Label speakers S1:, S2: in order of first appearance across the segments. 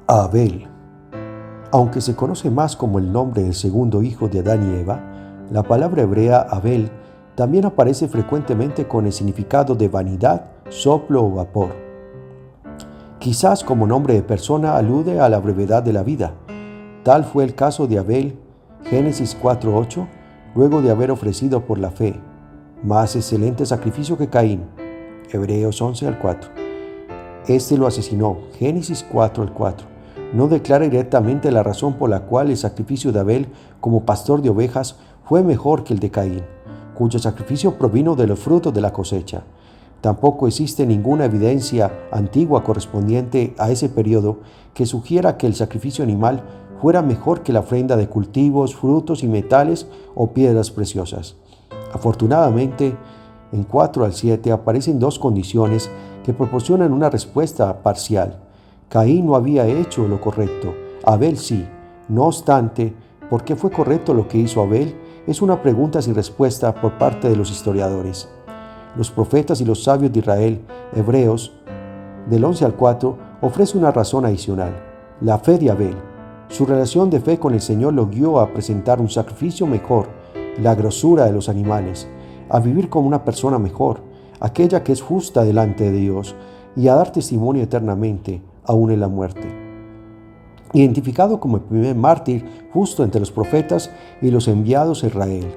S1: Abel. Aunque se conoce más como el nombre del segundo hijo de Adán y Eva, la palabra hebrea Abel también aparece frecuentemente con el significado de vanidad, soplo o vapor. Quizás como nombre de persona alude a la brevedad de la vida. Tal fue el caso de Abel, Génesis 4:8, luego de haber ofrecido por la fe más excelente sacrificio que Caín, Hebreos 11:4. Este lo asesinó, Génesis 4:4. No declara directamente la razón por la cual el sacrificio de Abel como pastor de ovejas fue mejor que el de Caín, cuyo sacrificio provino de los frutos de la cosecha. Tampoco existe ninguna evidencia antigua correspondiente a ese periodo que sugiera que el sacrificio animal fuera mejor que la ofrenda de cultivos, frutos y metales o piedras preciosas. Afortunadamente, en 4 al 7 aparecen dos condiciones que proporcionan una respuesta parcial. Caín no había hecho lo correcto, Abel sí. No obstante, ¿por qué fue correcto lo que hizo Abel? Es una pregunta sin respuesta por parte de los historiadores. Los profetas y los sabios de Israel, Hebreos, del 11 al 4, ofrece una razón adicional: la fe de Abel. Su relación de fe con el Señor lo guió a presentar un sacrificio mejor, la grosura de los animales, a vivir como una persona mejor, aquella que es justa delante de Dios, y a dar testimonio eternamente, aún en la muerte. Identificado como el primer mártir justo entre los profetas y los enviados a Israel.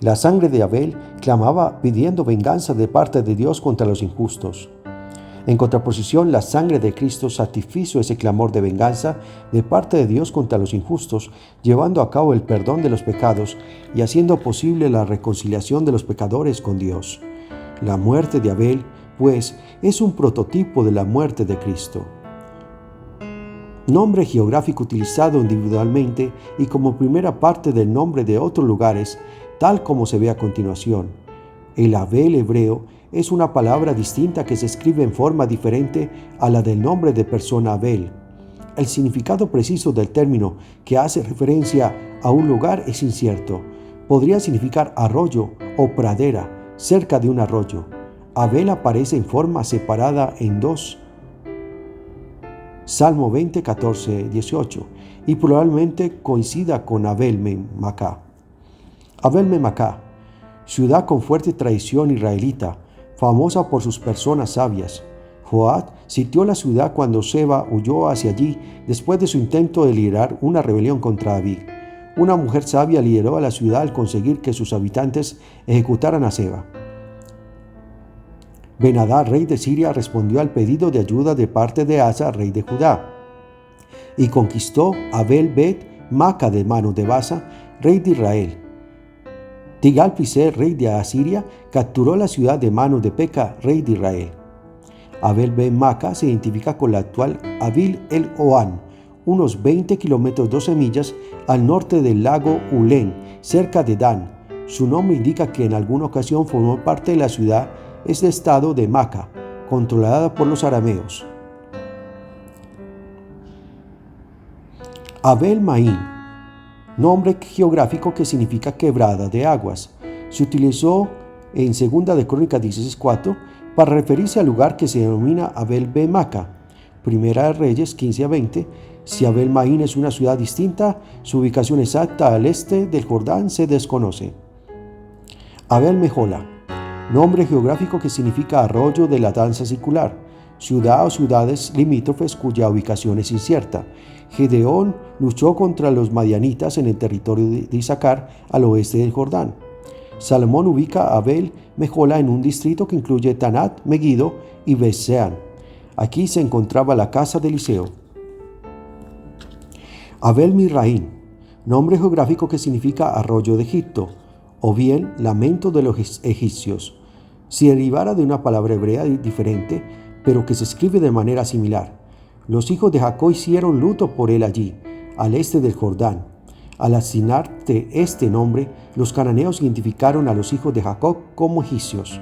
S1: La sangre de Abel clamaba pidiendo venganza de parte de Dios contra los injustos. En contraposición, la sangre de Cristo satisfizo ese clamor de venganza de parte de Dios contra los injustos, llevando a cabo el perdón de los pecados y haciendo posible la reconciliación de los pecadores con Dios. La muerte de Abel, pues, es un prototipo de la muerte de Cristo. Nombre geográfico utilizado individualmente y como primera parte del nombre de otros lugares, tal como se ve a continuación. El Abel hebreo es una palabra distinta que se escribe en forma diferente a la del nombre de persona Abel. El significado preciso del término que hace referencia a un lugar es incierto. Podría significar arroyo o pradera, cerca de un arroyo. Abel aparece en forma separada en dos. Salmo 20, 14, 18, y probablemente coincida con Abel-Memacá. Abel-Memacá, ciudad con fuerte tradición israelita, famosa por sus personas sabias. Joab sitió la ciudad cuando Seba huyó hacia allí después de su intento de liderar una rebelión contra David. Una mujer sabia lideró a la ciudad al conseguir que sus habitantes ejecutaran a Seba. Ben-Hadad, rey de Siria, respondió al pedido de ayuda de parte de Asa, rey de Judá, y conquistó a Abel-Bet-Maca de manos de Baasa, rey de Israel. Tigal-Piser, rey de Asiria, capturó la ciudad de manos de Peca, rey de Israel. Abel-Bet-Maca se identifica con la actual Abil-el-Oán, unos 20 kilómetros 12 millas al norte del lago Ulén, cerca de Dan. Su nombre indica que en alguna ocasión formó parte de la ciudad estado de Maca, controlada por los arameos. Abel-Maín, nombre geográfico que significa quebrada de aguas. Se utilizó en 2 de Crónicas 16:4 para referirse al lugar que se denomina Abel-Bet-Maca. Primera de Reyes 15-20. Si Abel-Maín es una ciudad distinta, su ubicación exacta al este del Jordán se desconoce. Abel-Mejola, nombre geográfico que significa arroyo de la danza circular, ciudad o ciudades limítrofes cuya ubicación es incierta. Gedeón luchó contra los madianitas en el territorio de Isaacar al oeste del Jordán. Salomón ubica a Abel-Mejola en un distrito que incluye Tanat, Megiddo y Bet-Sean. Aquí se encontraba la casa de Eliseo. Abel-Misraín, nombre geográfico que significa arroyo de Egipto, o bien lamento de los egipcios. Si derivara de una palabra hebrea diferente, pero que se escribe de manera similar. Los hijos de Jacob hicieron luto por él allí, al este del Jordán. Al asignarte este nombre, los cananeos identificaron a los hijos de Jacob como egipcios.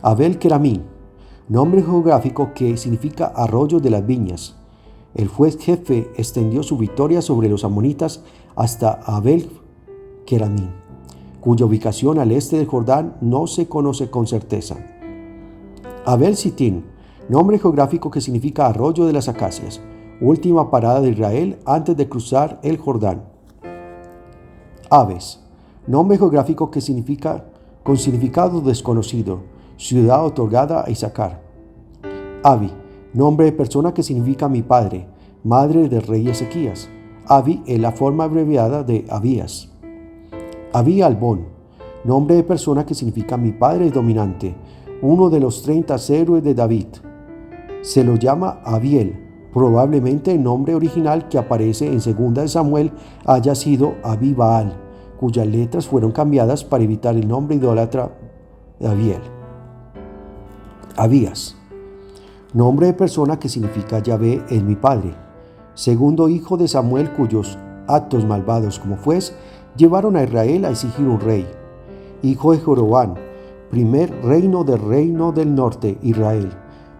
S1: Abel-Keramín, nombre geográfico que significa arroyo de las viñas. El juez jefe extendió su victoria sobre los amonitas hasta Abel-Keramín, cuya ubicación al este del Jordán no se conoce con certeza. Abel-Sitín, Nombre geográfico que significa arroyo de las acacias. Última parada de Israel antes de cruzar el Jordán. Aves. Nombre geográfico que significa con significado desconocido. Ciudad otorgada a Isaacar. Abi. Nombre de persona que significa mi padre, madre del rey Ezequías. Abi es la forma abreviada de Abías. Abi-Albón. Nombre de persona que significa mi padre dominante, uno de los 30 héroes de David. Se lo llama Abiel. Probablemente el nombre original que aparece en 2 de Samuel haya sido Abi-Baal, cuyas letras fueron cambiadas para evitar el nombre idólatra de Abiel. Abías. Nombre de persona que significa Yahvé es mi padre. Segundo hijo de Samuel, cuyos actos malvados como juez llevaron a Israel a exigir un rey. Hijo de Jeroboam, primer reino del norte, Israel.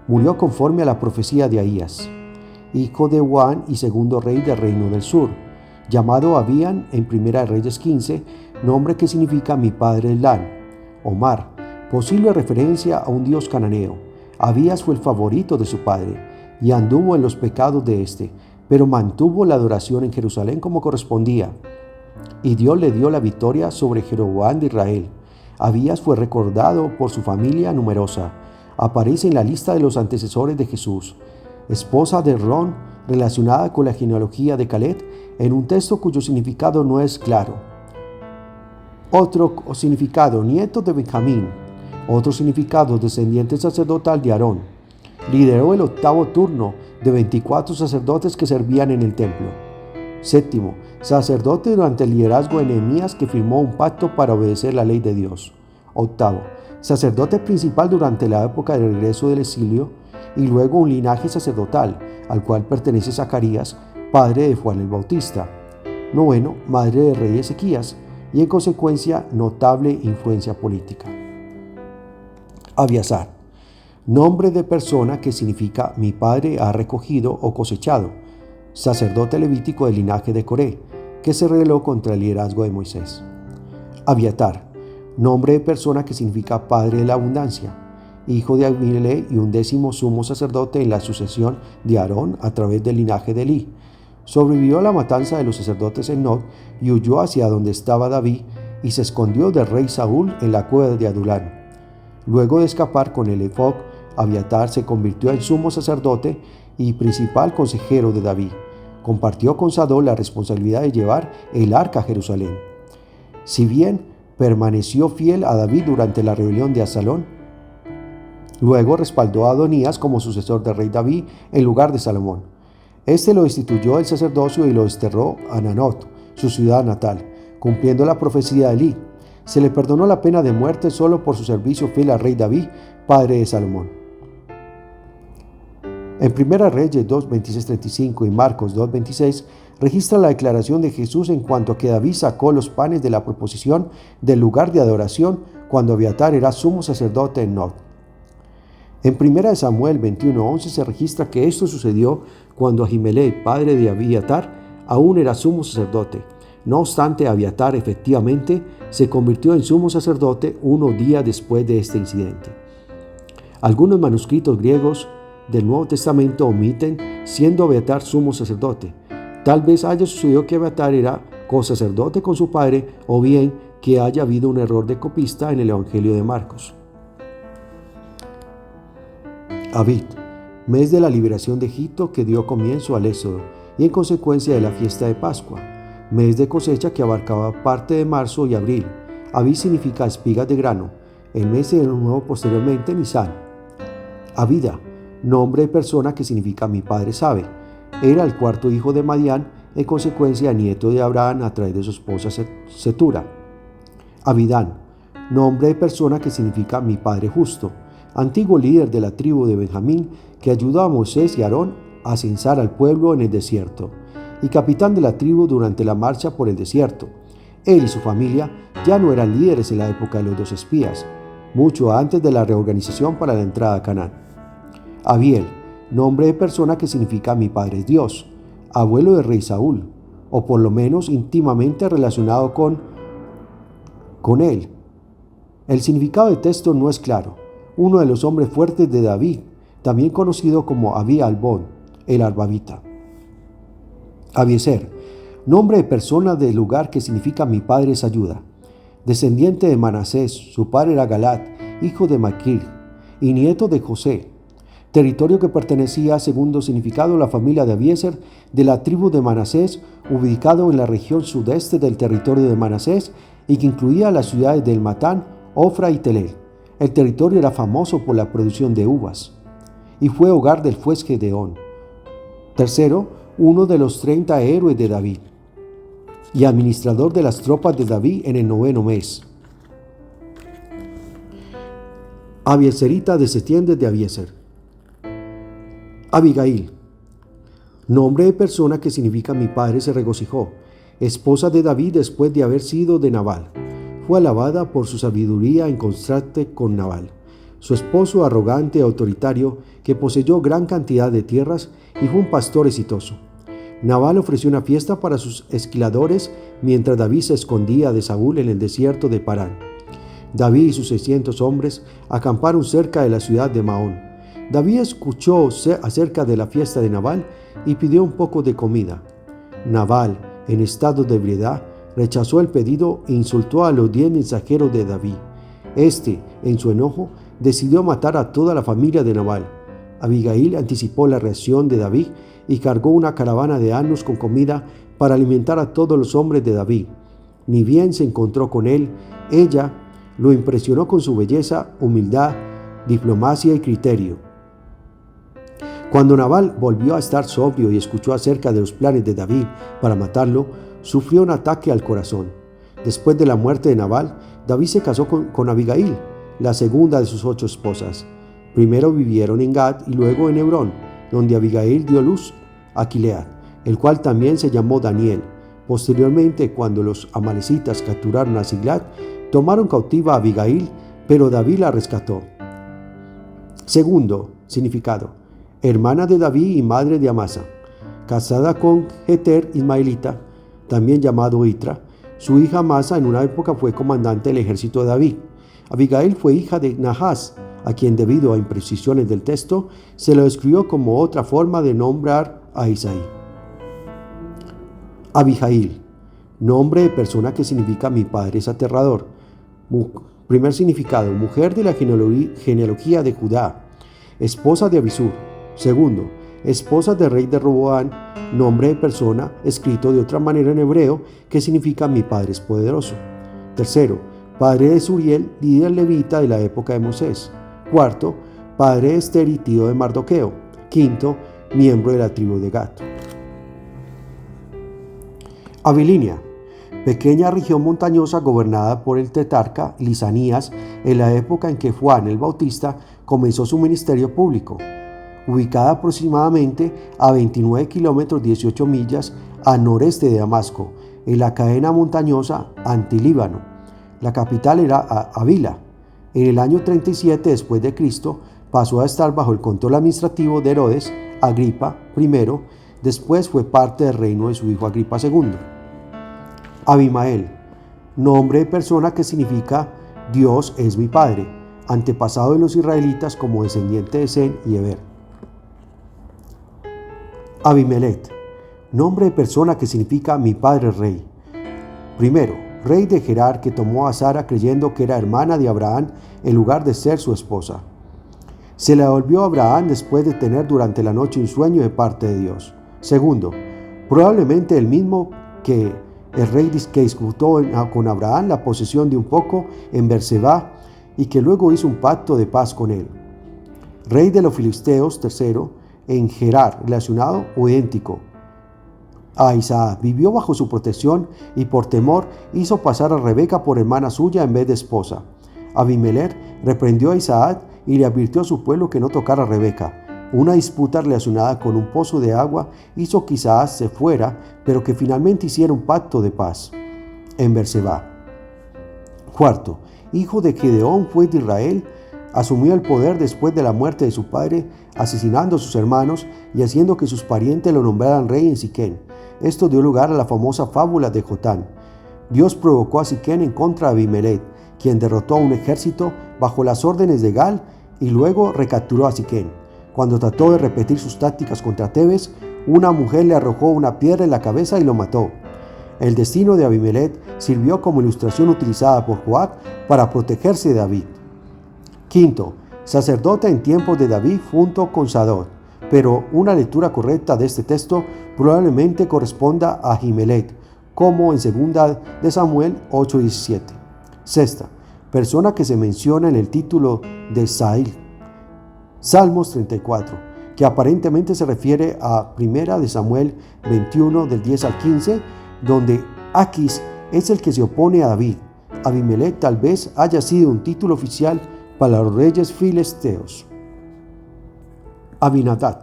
S1: Murió conforme a la profecía de Ahías. Hijo de Juan y segundo rey del reino del sur, llamado Abían en 1 Reyes 15, nombre que significa mi padre Elán. Omar, posible referencia a un dios cananeo. Abías fue el favorito de su padre y anduvo en los pecados de éste, pero mantuvo la adoración en Jerusalén como correspondía. Y Dios le dio la victoria sobre Jeroboam de Israel. Abías fue recordado por su familia numerosa. Aparece en la lista de los antecesores de Jesús. Esposa de Ron, relacionada con la genealogía de Caleb, en un texto cuyo significado no es claro. Otro significado, nieto de Benjamín. Otro significado, descendiente sacerdotal de Aarón. Lideró el 8º turno de 24 sacerdotes que servían en el templo. Séptimo, sacerdote durante el liderazgo de Nehemías, que firmó un pacto para obedecer la ley de Dios. Octavo, sacerdote principal durante la época del regreso del exilio y luego un linaje sacerdotal al cual pertenece Zacarías, padre de Juan el Bautista. Noveno, madre del rey Ezequías y en consecuencia notable influencia política. Abiasar, nombre de persona que significa mi padre ha recogido o cosechado, sacerdote levítico del linaje de Coré, que se rebeló contra el liderazgo de Moisés. Abiatar, nombre de persona que significa padre de la abundancia, hijo de Abimelech y 11º sumo sacerdote en la sucesión de Aarón a través del linaje de Elí. Sobrevivió a la matanza de los sacerdotes en Nob y huyó hacia donde estaba David y se escondió del rey Saúl en la cueva de Adulán. Luego de escapar con el efod, Abiatar se convirtió en sumo sacerdote y principal consejero de David. Compartió con Sadoc la responsabilidad de llevar el arca a Jerusalén. Si bien permaneció fiel a David durante la rebelión de Absalón, luego respaldó a Adonías como sucesor del rey David en lugar de Salomón. Este lo destituyó del sacerdocio y lo desterró a Nanot, su ciudad natal, cumpliendo la profecía de Elí. Se le perdonó la pena de muerte solo por su servicio fiel al rey David, padre de Salomón. En 1 Reyes 2, 26-35 y Marcos 2, 26 registra la declaración de Jesús en cuanto a que David sacó los panes de la proposición del lugar de adoración cuando Abiatar era sumo sacerdote en Nob. En 1 Samuel 21:11 se registra que esto sucedió cuando Ahimelech, padre de Abiatar, aún era sumo sacerdote. No obstante, Abiatar efectivamente se convirtió en sumo sacerdote unos días después de este incidente. Algunos manuscritos griegos del Nuevo Testamento omiten siendo Abiatar sumo sacerdote. Tal vez haya sucedido que Abiatar era cosacerdote con su padre o bien que haya habido un error de copista en el Evangelio de Marcos. Abit, mes de la liberación de Egipto que dio comienzo al Éxodo y en consecuencia de la fiesta de Pascua. Mes de cosecha que abarcaba parte de marzo y abril. Abit significa espigas de grano. El mes se denominó posteriormente Nisan. Abida, nombre de persona que significa mi padre sabe. Era el 4º hijo de Madián, en consecuencia nieto de Abraham a través de su esposa Setura. Abidán, nombre de persona que significa mi padre justo. Antiguo líder de la tribu de Benjamín que ayudó a Moisés y Aarón a censar al pueblo en el desierto, y capitán de la tribu durante la marcha por el desierto. Él y su familia ya no eran líderes en la época de los 2 espías, mucho antes de la reorganización para la entrada a Canaán. Abiel, nombre de persona que significa mi padre es Dios, abuelo del rey Saúl, o por lo menos íntimamente relacionado con él. El significado del texto no es claro. Uno de los hombres fuertes de David, también conocido como Abi-Albón, el Arbavita. Abiezer, nombre de persona del lugar que significa mi padre es ayuda. Descendiente de Manasés, su padre era Galat, hijo de Maquir, y nieto de José. Territorio que pertenecía, segundo significado, a la familia de Abiezer, de la tribu de Manasés, ubicado en la región sudeste del territorio de Manasés y que incluía las ciudades de Elmatán, Ofra y Telel. El territorio era famoso por la producción de uvas y fue hogar del juez Gedeón. Tercero, uno de los 30 héroes de David y administrador de las tropas de David en el 9º mes. Abiezerita, descendiente de Abiezer. Abigail, nombre de persona que significa mi padre se regocijó, esposa de David después de haber sido de Nabal. Fue alabada por su sabiduría en contraste con Nabal, su esposo arrogante y autoritario que poseyó gran cantidad de tierras y fue un pastor exitoso. Nabal ofreció una fiesta para sus esquiladores mientras David se escondía de Saúl en el desierto de Parán. David y sus 600 hombres acamparon cerca de la ciudad de Maón. David escuchó acerca de la fiesta de Nabal y pidió un poco de comida. Nabal, en estado de ebriedad, rechazó el pedido e insultó a los 10 mensajeros de David. Este, en su enojo, decidió matar a toda la familia de Nabal. Abigail anticipó la reacción de David y cargó una caravana de asnos con comida para alimentar a todos los hombres de David. Ni bien se encontró con él, ella lo impresionó con su belleza, humildad, diplomacia y criterio. Cuando Nabal volvió a estar sobrio y escuchó acerca de los planes de David para matarlo, sufrió un ataque al corazón. Después de la muerte de Nabal, David se casó con Abigail, la segunda de sus 8 esposas. Primero vivieron en Gad y luego en Hebrón, donde Abigail dio luz a Gilead, el cual también se llamó Daniel. Posteriormente, cuando los amalecitas capturaron a Siglat, tomaron cautiva a Abigail, pero David la rescató. Segundo significado: hermana de David y madre de Amasa, casada con Jeter Ismaelita, también llamado Itra. Su hija Amasa en una época fue comandante del ejército de David. Abigail fue hija de Nahas, a quien debido a imprecisiones del texto se lo describió como otra forma de nombrar a Isaí. Abijail, nombre de persona que significa mi padre es aterrador. Primer significado: mujer de la genealogía de Judá, esposa de Abisur. Segundo, esposa del rey de Roboán, nombre de persona escrito de otra manera en hebreo que significa mi padre es poderoso. Tercero, padre de Suriel, líder levita de la época de Moisés. Cuarto, padre de Ester y tío de Mardoqueo. Quinto, miembro de la tribu de Gad. Abilinia, pequeña región montañosa gobernada por el tetrarca Lisanías en la época en que Juan el Bautista comenzó su ministerio público. Ubicada aproximadamente a 29 kilómetros 18 millas al noreste de Damasco, en la cadena montañosa Antilíbano. La capital era Avila. En el año 37 después de Cristo pasó a estar bajo el control administrativo de Herodes Agripa I, después fue parte del reino de su hijo Agripa II. Abimael, nombre de persona que significa Dios es mi padre, antepasado de los israelitas como descendiente de Sen y Eber. Abimelech, nombre de persona que significa mi padre rey. Primero, rey de Gerar que tomó a Sara creyendo que era hermana de Abraham en lugar de ser su esposa. Se le devolvió a Abraham después de tener durante la noche un sueño de parte de Dios. Segundo, probablemente el mismo que el rey que disputó con Abraham la posesión de un poco en Berseba y que luego hizo un pacto de paz con él. Rey de los filisteos, tercero, en Gerar, relacionado o idéntico a Isaac, vivió bajo su protección y por temor hizo pasar a Rebeca por hermana suya en vez de esposa. Abimelech reprendió a Isaac y le advirtió a su pueblo que no tocara a Rebeca. Una disputa relacionada con un pozo de agua hizo que Isaac se fuera, pero que finalmente hiciera un pacto de paz en Berseba. Cuarto, hijo de Gedeón, fue de Israel, asumió el poder después de la muerte de su padre, asesinando a sus hermanos y haciendo que sus parientes lo nombraran rey en Siquén. Esto dio lugar a la famosa fábula de Jotán. Dios provocó a Siquén en contra de Abimelech, quien derrotó a un ejército bajo las órdenes de Gal y luego recapturó a Siquén. Cuando trató de repetir sus tácticas contra Tebes, una mujer le arrojó una piedra en la cabeza y lo mató. El destino de Abimelech sirvió como ilustración utilizada por Joab para protegerse de David. Quinto, sacerdote en tiempos de David junto con Sadok, pero una lectura correcta de este texto probablemente corresponda a Ahimelech, como en 2 de Samuel 8:17. Sexta, persona que se menciona en el título de Saíl, Salmos 34, que aparentemente se refiere a 1 de Samuel 21 del 10 al 15, donde Aquis es el que se opone a David. Abimelech tal vez haya sido un título oficial para los reyes filisteos. Abinadab,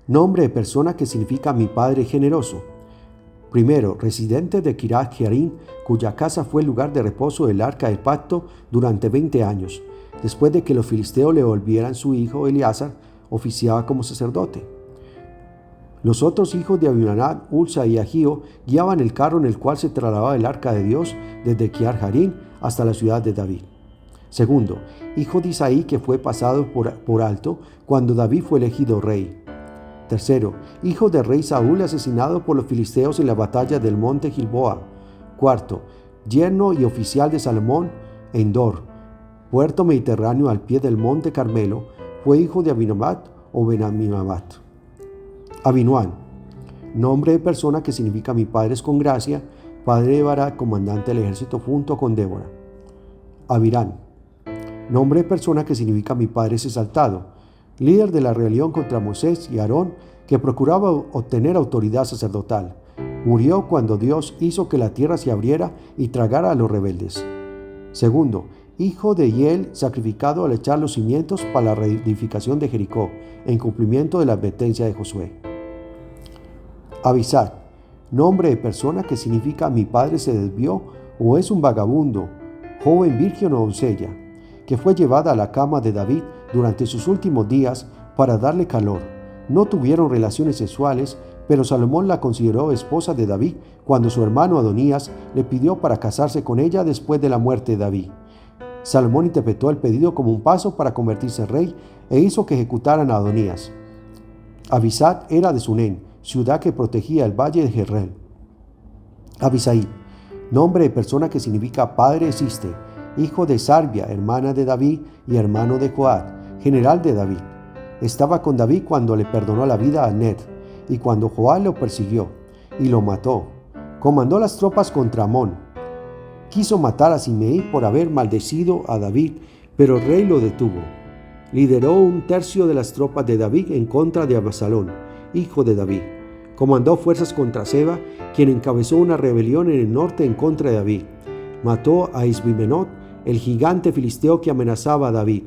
S1: nombre de persona que significa mi padre generoso. Primero, residente de Kiriat Jearim, cuya casa fue el lugar de reposo del arca del pacto durante 20 años. Después de que los filisteos le volvieran su hijo Eleazar, oficiaba como sacerdote. Los otros hijos de Abinadab, Ulsa y Ahío, guiaban el carro en el cual se trasladaba el arca de Dios desde Kiriat Jearim hasta la ciudad de David. Segundo, hijo de Isaí, que fue pasado por alto cuando David fue elegido rey. Tercero, hijo del rey Saúl, asesinado por los filisteos en la batalla del monte Gilboa. Cuarto, yerno y oficial de Salomón en Dor, puerto mediterráneo al pie del monte Carmelo. Fue hijo de Abinadab o Ben-Aminadab. Abinuán, nombre de persona que significa mi padre es con gracia, padre de Barak, comandante del ejército junto con Débora. Abirán, nombre de persona que significa mi padre es exaltado, líder de la rebelión contra Moisés y Aarón, que procuraba obtener autoridad sacerdotal. Murió cuando Dios hizo que la tierra se abriera y tragara a los rebeldes. Segundo, hijo de Hiel, sacrificado al echar los cimientos para la reedificación de Jericó, en cumplimiento de la advertencia de Josué. Abisag, nombre de persona que significa mi padre se desvió o es un vagabundo, joven virgen o doncella, que fue llevada a la cama de David durante sus últimos días para darle calor. No tuvieron relaciones sexuales, pero Salomón la consideró esposa de David cuando su hermano Adonías le pidió para casarse con ella después de la muerte de David. Salomón interpretó el pedido como un paso para convertirse en rey e hizo que ejecutaran a Adonías. Abisag era de Sunén, ciudad que protegía el valle de Jezreel. Abisaí, nombre de persona que significa padre existe, hijo de Sarbia, hermana de David y hermano de Joab, general de David. Estaba con David cuando le perdonó la vida a Ned y cuando Joab lo persiguió y lo mató. Comandó las tropas contra Amón. Quiso matar a Simei por haber maldecido a David, pero el rey lo detuvo. Lideró un tercio de las tropas de David en contra de Absalón, hijo de David. Comandó fuerzas contra Seba, quien encabezó una rebelión en el norte en contra de David. Mató a Isbimenot, el gigante filisteo que amenazaba a David,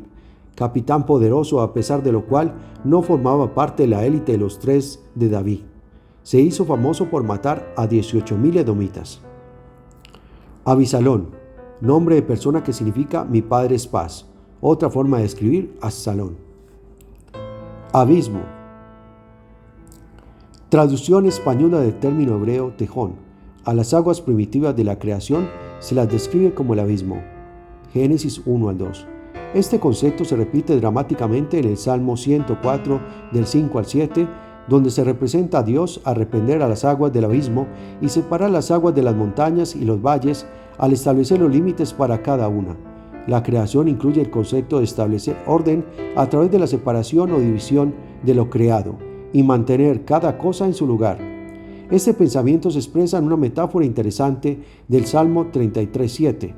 S1: capitán poderoso a pesar de lo cual no formaba parte de la élite de los 3 de David. Se hizo famoso por matar a 18,000 edomitas. Abisalón, nombre de persona que significa mi padre es paz. Otra forma de escribir Absalón. Abismo, traducción española del término hebreo tejón. A las aguas primitivas de la creación se las describe como el abismo. Génesis 1 al 2. Este concepto se repite dramáticamente en el Salmo 104 del 5 al 7, donde se representa a Dios a reprender a las aguas del abismo y separar las aguas de las montañas y los valles al establecer los límites para cada una. La creación incluye el concepto de establecer orden a través de la separación o división de lo creado y mantener cada cosa en su lugar. Este pensamiento se expresa en una metáfora interesante del Salmo 33:7,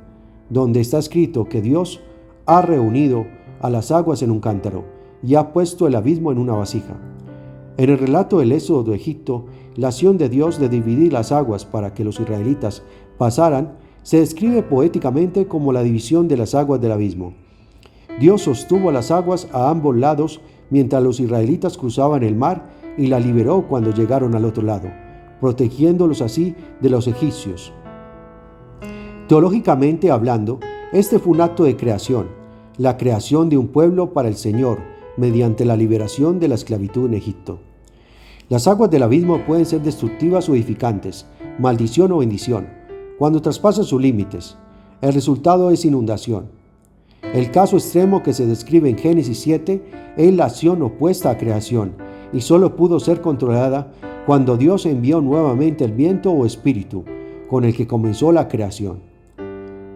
S1: donde está escrito que Dios ha reunido a las aguas en un cántaro y ha puesto el abismo en una vasija. En el relato del éxodo de Egipto, la acción de Dios de dividir las aguas para que los israelitas pasaran se describe poéticamente como la división de las aguas del abismo. Dios sostuvo las aguas a ambos lados mientras los israelitas cruzaban el mar y la liberó cuando llegaron al otro lado, protegiéndolos así de los egipcios. Teológicamente hablando, este fue un acto de creación, la creación de un pueblo para el Señor, mediante la liberación de la esclavitud en Egipto. Las aguas del abismo pueden ser destructivas o edificantes, maldición o bendición, cuando traspasan sus límites. El resultado es inundación. El caso extremo que se describe en Génesis 7 es la acción opuesta a creación y solo pudo ser controlada cuando Dios envió nuevamente el viento o espíritu con el que comenzó la creación.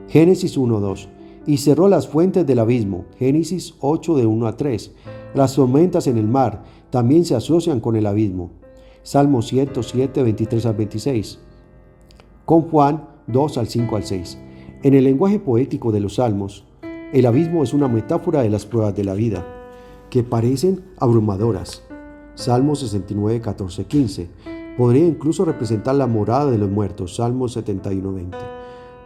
S1: Génesis 1:2. Y cerró las fuentes del abismo. Génesis 8 de 1 a 3. Las tormentas en el mar también se asocian con el abismo. Salmo 107, 23 al 26. Con Juan 2 al 5 al 6. En el lenguaje poético de los salmos, el abismo es una metáfora de las pruebas de la vida, que parecen abrumadoras. Salmo 69, 14, 15. Podría incluso representar la morada de los muertos. Salmo 71, 20.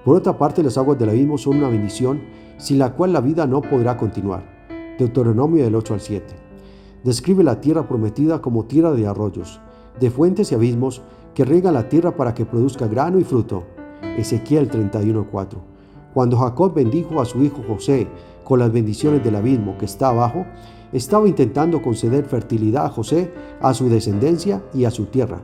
S1: Por otra parte, las aguas del abismo son una bendición sin la cual la vida no podrá continuar. Deuteronomio del 8 al 7. Describe la tierra prometida como tierra de arroyos, de fuentes y abismos que riegan la tierra para que produzca grano y fruto. Ezequiel 31, 4. Cuando Jacob bendijo a su hijo José con las bendiciones del abismo que está abajo, estaba intentando conceder fertilidad a José, a su descendencia y a su tierra.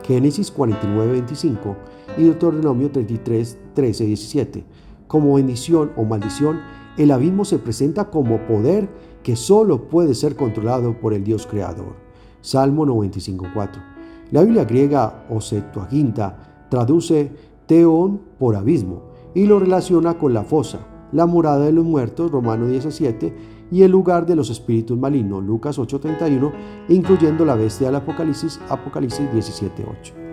S1: Génesis 49, 25 y Deuteronomio 33, 13, 17. Como bendición o maldición, el abismo se presenta como poder que solo puede ser controlado por el Dios creador. Salmo 95, 4. La Biblia griega o Septuaginta traduce teón por abismo y lo relaciona con la fosa, la morada de los muertos, Romanos 17, y el lugar de los espíritus malignos, Lucas 8:31, incluyendo la bestia del Apocalipsis, Apocalipsis 17:8.